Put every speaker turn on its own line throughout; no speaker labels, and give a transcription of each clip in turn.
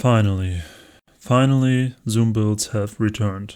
Finally, Zoom builds have returned.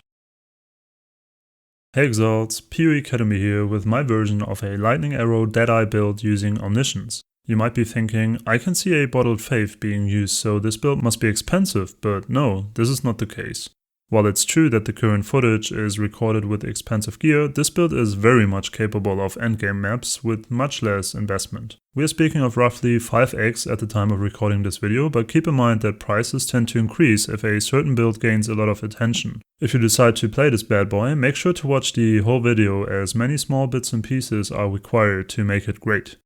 Hey Exiles, PoE Academy here with my version of a Lightning Arrow Deadeye build using Omniscience. You might be thinking, I can see a Bottled Faith being used, so this build must be expensive, but no, this is not the case. While it's true that the current footage is recorded with expensive gear, this build is very much capable of endgame maps with much less investment. We are speaking of roughly 5x at the time of recording this video, but keep in mind that prices tend to increase if a certain build gains a lot of attention. If you decide to play this bad boy, make sure to watch the whole video, as many small bits and pieces are required to make it great.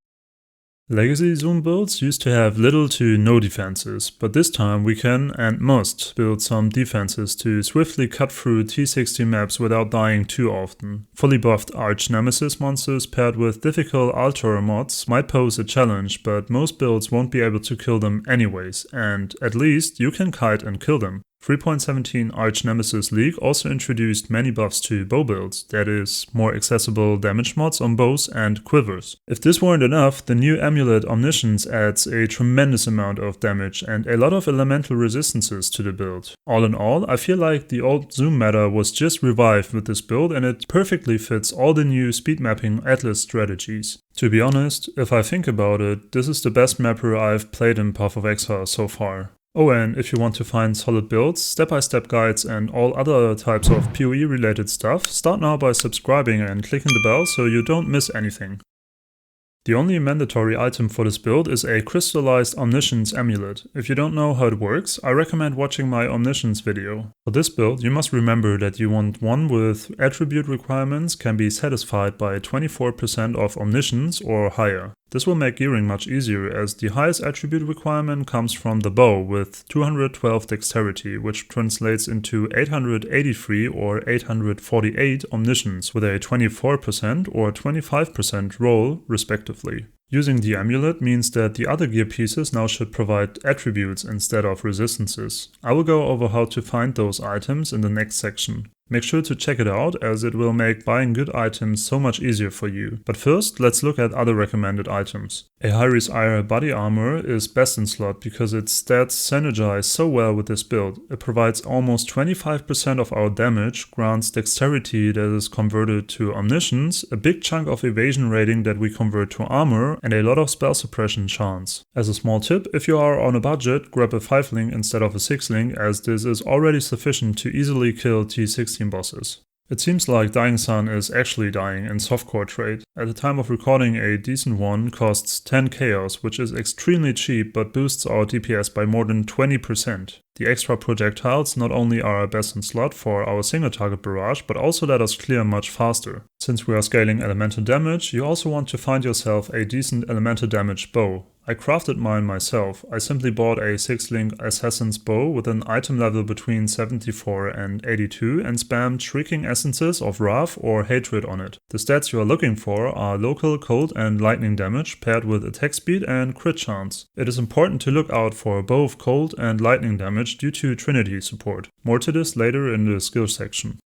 Legacy Zoom builds used to have little to no defenses, but this time we can and must build some defenses to swiftly cut through T60 maps without dying too often. Fully buffed Arch Nemesis monsters paired with difficult Altar mods might pose a challenge, but most builds won't be able to kill them anyways, and at least you can kite and kill them. 3.17 Arch Nemesis League also introduced many buffs to bow builds, that is, more accessible damage mods on bows and quivers. If this weren't enough, the new amulet Omniscience adds a tremendous amount of damage and a lot of elemental resistances to the build. All in all, I feel like the old Zoom meta was just revived with this build, and it perfectly fits all the new speed mapping Atlas strategies. To be honest, if I think about it, this is the best mapper I've played in Path of Exile so far. Oh, and if you want to find solid builds, step-by-step guides and all other types of PoE related stuff, start now by subscribing and clicking the bell so you don't miss anything. The only mandatory item for this build is a crystallized Omniscience amulet. If you don't know how it works, I recommend watching my Omniscience video. For this build, you must remember that you want one with attribute requirements can be satisfied by 24% of Omniscience or higher. This will make gearing much easier, as the highest attribute requirement comes from the bow with 212 dexterity, which translates into 883 or 848 omniscience with a 24% or 25% roll respectively. Using the amulet means that the other gear pieces now should provide attributes instead of resistances. I will go over how to find those items in the next section. Make sure to check it out, as it will make buying good items so much easier for you. But first, let's look at other recommended items. A Hyris Ire body armor is best in slot because its stats synergize so well with this build. It provides almost 25% of our damage, grants dexterity that is converted to omniscience, a big chunk of evasion rating that we convert to armor, and a lot of spell suppression chance. As a small tip, if you are on a budget, grab a 5-link instead of a 6-link, as this is already sufficient to easily kill T16 bosses. It seems like Dying Sun is actually dying in softcore trade. At the time of recording, a decent one costs 10 chaos, which is extremely cheap but boosts our DPS by more than 20%. The extra projectiles not only are best in slot for our single target barrage, but also let us clear much faster. Since we are scaling elemental damage, you also want to find yourself a decent elemental damage bow. I crafted mine myself. I simply bought a 6-link Assassin's Bow with an item level between 74 and 82 and spammed Shrieking Essences of Wrath or Hatred on it. The stats you are looking for are local, cold and lightning damage paired with attack speed and crit chance. It is important to look out for both cold and lightning damage due to Trinity support. More to this later in the skill section.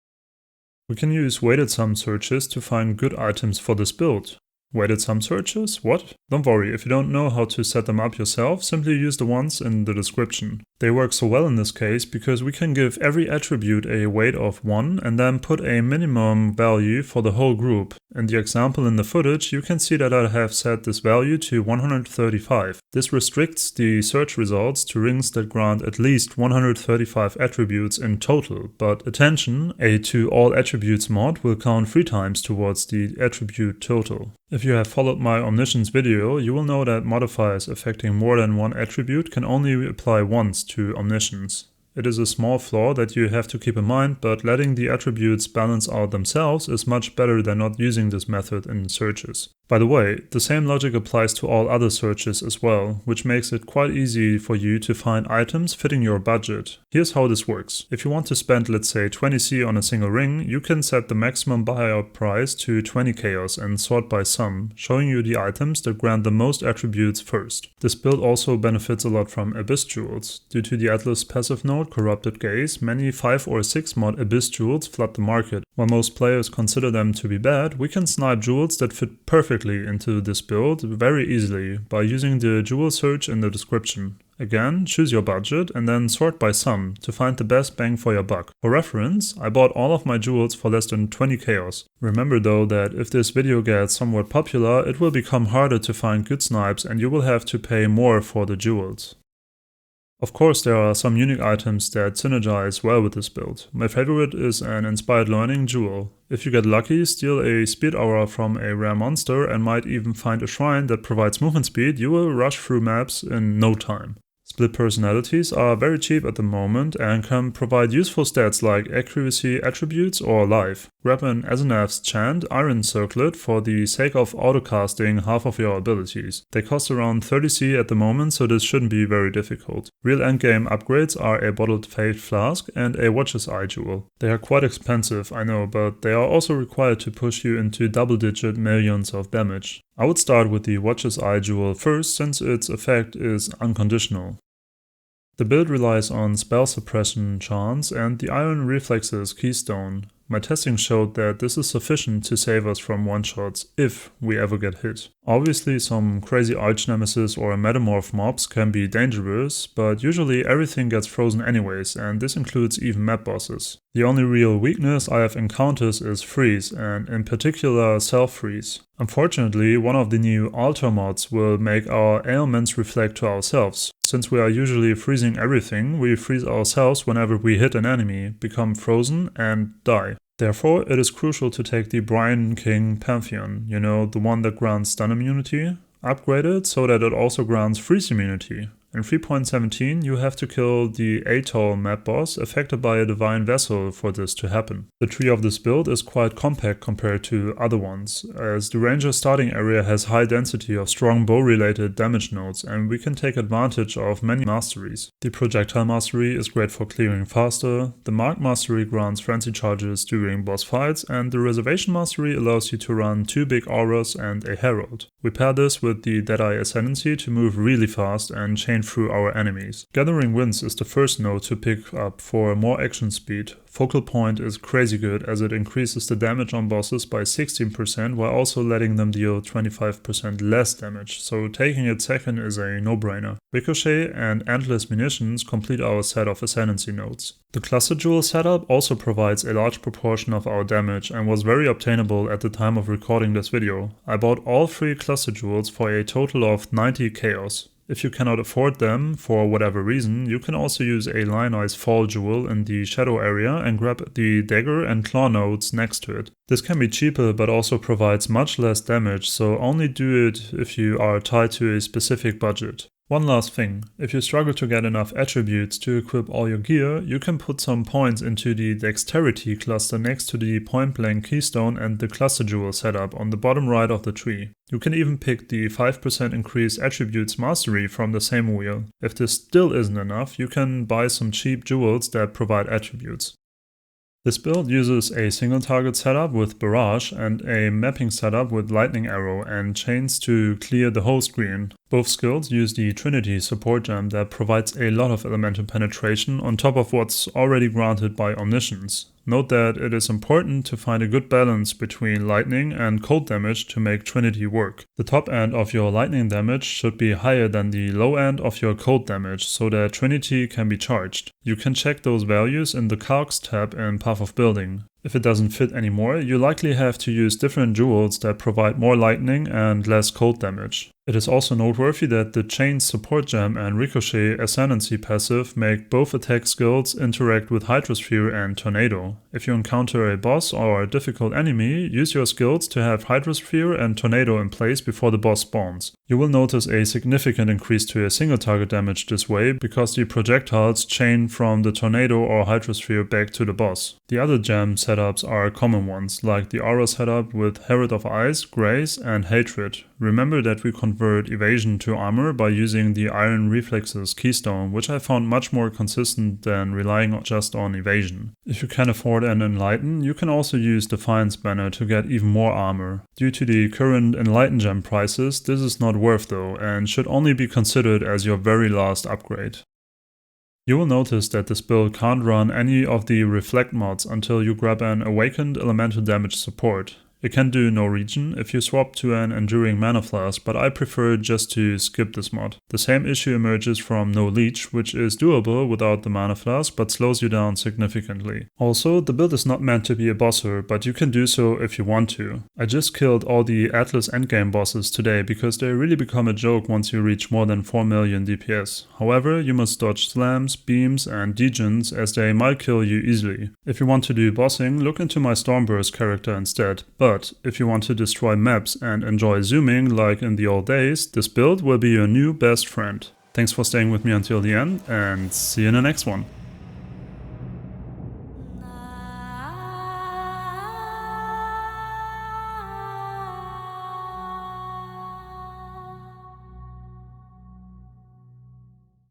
We can use weighted sum searches to find good items for this build. Weighted sum searches? What? Don't worry, if you don't know how to set them up yourself, simply use the ones in the description. They work so well in this case because we can give every attribute a weight of 1 and then put a minimum value for the whole group. In the example in the footage, you can see that I have set this value to 135. This restricts the search results to rings that grant at least 135 attributes in total, but attention, a to all attributes mod will count 3 times towards the attribute total. If you have followed my Omniscience video, you will know that modifiers affecting more than one attribute can only apply once to Omniscience. It is a small flaw that you have to keep in mind, but letting the attributes balance out themselves is much better than not using this method in searches. By the way, the same logic applies to all other searches as well, which makes it quite easy for you to find items fitting your budget. Here's how this works. If you want to spend, let's say, 20c on a single ring, you can set the maximum buyout price to 20 chaos and sort by sum, showing you the items that grant the most attributes first. This build also benefits a lot from Abyss Jewels. Due to the Atlas passive node Corrupted Gaze, many 5 or 6 mod Abyss Jewels flood the market. While most players consider them to be bad, we can snipe jewels that fit perfectly into this build very easily by using the jewel search in the description. Again, choose your budget and then sort by sum to find the best bang for your buck. For reference, I bought all of my jewels for less than 20 chaos. Remember though that if this video gets somewhat popular, it will become harder to find good snipes and you will have to pay more for the jewels. Of course, there are some unique items that synergize well with this build. My favorite is an Inspired Learning jewel. If you get lucky, steal a speed aura from a rare monster and might even find a shrine that provides movement speed, you will rush through maps in no time. Split personalities are very cheap at the moment and can provide useful stats like accuracy attributes or life. Grab an Asenath's Chant Iron Circlet for the sake of autocasting half of your abilities. They cost around 30c at the moment, so this shouldn't be very difficult. Real endgame upgrades are a Bottled Fate Flask and a Watcher's Eye jewel. They are quite expensive, I know, but they are also required to push you into double-digit millions of damage. I would start with the Watcher's Eye jewel first, since its effect is unconditional. The build relies on spell suppression chance and the Iron Reflexes keystone. My testing showed that this is sufficient to save us from one-shots if we ever get hit. Obviously some crazy arch-nemesis or metamorph mobs can be dangerous, but usually everything gets frozen anyways, and this includes even map bosses. The only real weakness I have encountered is freeze, and in particular self-freeze. Unfortunately, one of the new altar mods will make our ailments reflect to ourselves. Since we are usually freezing everything, we freeze ourselves whenever we hit an enemy, become frozen and die. Therefore, it is crucial to take the Brian King Pantheon, you know, the one that grants stun immunity, upgrade it so that it also grants freeze immunity. In 3.17, you have to kill the Atoll map boss affected by a divine vessel for this to happen. The tree of this build is quite compact compared to other ones, as the ranger starting area has high density of strong bow related damage nodes and we can take advantage of many masteries. The projectile mastery is great for clearing faster, the mark mastery grants frenzy charges during boss fights, and the reservation mastery allows you to run 2 big auras and a herald. We pair this with the Deadeye Ascendancy to move really fast and chain through our enemies. Gathering Winds is the first node to pick up for more action speed. Focal Point is crazy good as it increases the damage on bosses by 16% while also letting them deal 25% less damage, so taking it second is a no-brainer. Ricochet and Endless Munitions complete our set of Ascendancy nodes. The Cluster Jewel setup also provides a large proportion of our damage and was very obtainable at the time of recording this video. I bought all 3 Cluster Jewels for a total of 90 chaos. If you cannot afford them for whatever reason, you can also use a Lionized Fall jewel in the shadow area and grab the dagger and claw nodes next to it. This can be cheaper but also provides much less damage, so only do it if you are tied to a specific budget. One last thing, if you struggle to get enough attributes to equip all your gear, you can put some points into the Dexterity cluster next to the Point Blank Keystone and the Cluster Jewel setup on the bottom right of the tree. You can even pick the 5% increased attributes mastery from the same wheel. If this still isn't enough, you can buy some cheap jewels that provide attributes. This build uses a single target setup with Barrage and a mapping setup with Lightning Arrow and chains to clear the whole screen. Both skills use the Trinity support gem that provides a lot of elemental penetration on top of what's already granted by Omniscience. Note that it is important to find a good balance between lightning and cold damage to make Trinity work. The top end of your lightning damage should be higher than the low end of your cold damage so that Trinity can be charged. You can check those values in the Calcs tab in Path of Building. If it doesn't fit anymore, you likely have to use different jewels that provide more lightning and less cold damage. It is also noteworthy that the Chain's support gem and Ricochet Ascendancy passive make both attack skills interact with Hydrosphere and Tornado. If you encounter a boss or a difficult enemy, use your skills to have Hydrosphere and Tornado in place before the boss spawns. You will notice a significant increase to a single target damage this way because the projectiles chain from the Tornado or Hydrosphere back to the boss. The other gem setups are common ones, like the Aura setup with Herald of Ice, Grace and Hatred. Remember that we convert evasion to armor by using the Iron Reflexes keystone, which I found much more consistent than relying just on evasion. If you can afford an Enlighten, you can also use Defiance banner to get even more armor. Due to the current Enlighten gem prices, this is not worth though, and should only be considered as your very last upgrade. You will notice that this build can't run any of the Reflect mods until you grab an Awakened Elemental Damage support. It can do no regen if you swap to an enduring mana flask, but I prefer just to skip this mod. The same issue emerges from no leech, which is doable without the mana flask, but slows you down significantly. Also, the build is not meant to be a bosser, but you can do so if you want to. I just killed all the Atlas endgame bosses today because they really become a joke once you reach more than 4 million DPS. However, you must dodge slams, beams and degens as they might kill you easily. If you want to do bossing, look into my Stormburst character instead. But if you want to destroy maps and enjoy zooming like in the old days, this build will be your new best friend. Thanks for staying with me until the end, and see you in the next one.